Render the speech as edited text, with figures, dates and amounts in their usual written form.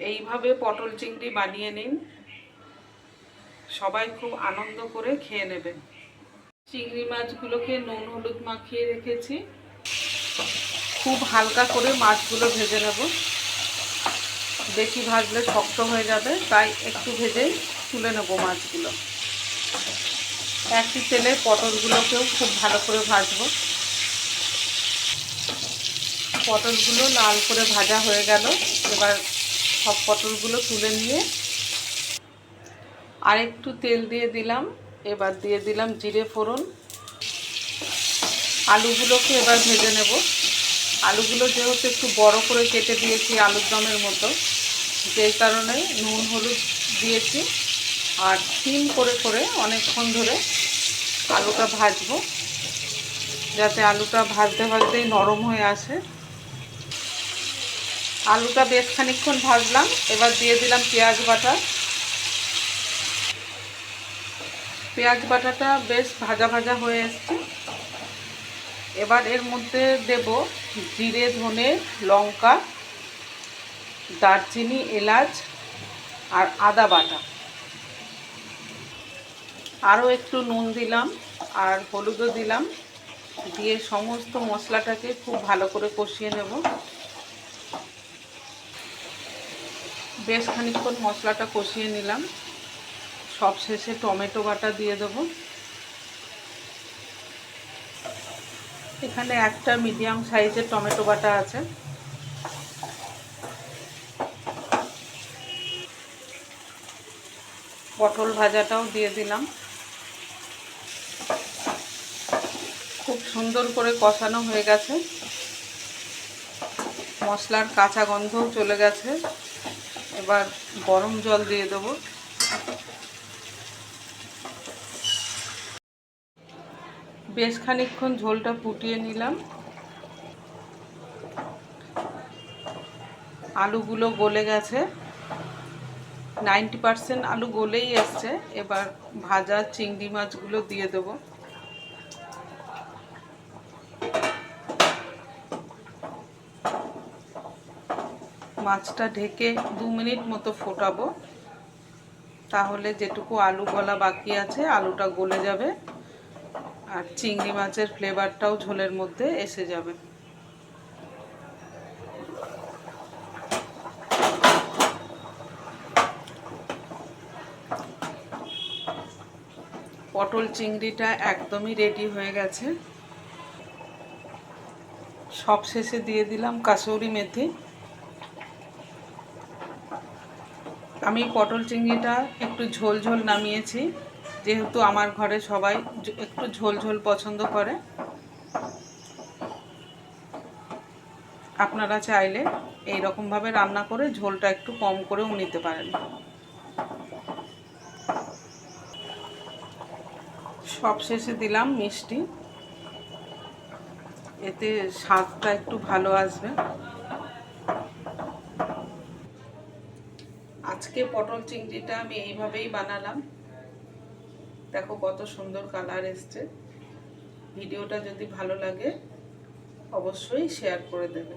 এইভাবে পটল চিংড়ি বানিয়ে নিন, সবাই খুব আনন্দ করে খেয়ে নেবেন। চিংড়ি মাছগুলোকে নুন হলুদ মাখিয়ে রেখেছি। খুব হালকা করে মাছগুলো ভেজে নেব, বেশি ভাজলে শক্ত হয়ে যাবে, তাই একটু ভেজেই তুলে নেব মাছগুলো। একই তেলে পটলগুলোকেও খুব ভালো করে ভাজবো। পটলগুলো লাল করে ভাজা হয়ে গেল। এবার সব পটলগুলো তুলে নিয়ে আর একটু তেল দিয়ে দিলাম। এবার দিয়ে দিলাম জিরে ফোড়ন। আলুগুলোকে এবার ভেজে নেব। আলুগুলো যেহেতু একটু বড় করে কেটে দিয়েছি আলুর দমের মতো, যেই কারণে নুন হলুদ দিয়েছি। আর সিম করে করে অনেকক্ষণ ধরে আলুটা ভাজবো, যাতে আলুটা ভাজতে ভাজতেই নরম হয়ে আসে। আলুটা বেশ খানিকক্ষণ ভাজলাম। এবার দিয়ে দিলাম পেঁয়াজ বাটা। পেঁয়াজ বাটাটা বেশ ভাজা ভাজা হয়ে এসছে। এবার এর মধ্যে দেব জিরে ধনে লঙ্কা, দারচিনি এলাচ আর আদা বাটা। আরও একটু নুন দিলাম আর হলুদও দিলাম। দিয়ে সমস্ত মশলাটাকে খুব ভালো করে কষিয়ে নেব। বেশ খানিকক্ষণ মশলাটা কষিয়ে নিলাম। সব শেষে টমেটো বাটা দিয়ে দেব। এখানে একটা মিডিয়াম সাইজের টমেটো বাটা আছে। পটল ভাজাটাও দিয়ে দিলাম। খুব সুন্দর করে কষানো হয়ে গেছে, মশলার কাঁচা গন্ধও চলে গেছে। এবার গরম জল দিয়ে দেব। বেশ খানিকক্ষণ ঝোলটা ফুটিয়ে নিলাম। আলুগুলো গলে গেছে, 90% আলু গলেই এসছে। এবার ভাজা চিংড়ি মাছগুলো দিয়ে দেব। মাছটা ঢেকে 2 মিনিট মতো ফোটাবো, তাহলে যেটুকু আলু গলা বাকি আছে আলুটা গলে যাবে আর চিংড়ি মাছের ফ্লেভারটাও ঝোলের মধ্যে এসে যাবে। পটল চিংড়িটা একদমই রেডি হয়ে গেছে। সব শেষে দিয়ে দিলাম কাসুরি মেথি। আমি পটল চিংড়িটা একটু ঝোল ঝোল নামিয়েছি, যেহেতু আমার ঘরে সবাই একটু ঝোল ঝোল পছন্দ করে। আপনারা চাইলে এই রকমভাবে রান্না করে ঝোলটা একটু কম করেও নিতে পারেন। সব শেষে দিলাম মিষ্টি, এতে স্বাদটা একটু ভালো আসবে। আজকে পটল চিংড়িটা আমি এইভাবেই বানালাম। দেখো কত সুন্দর কালার এসছে। ভিডিওটা যদি ভালো লাগে অবশ্যই শেয়ার করে দেবে।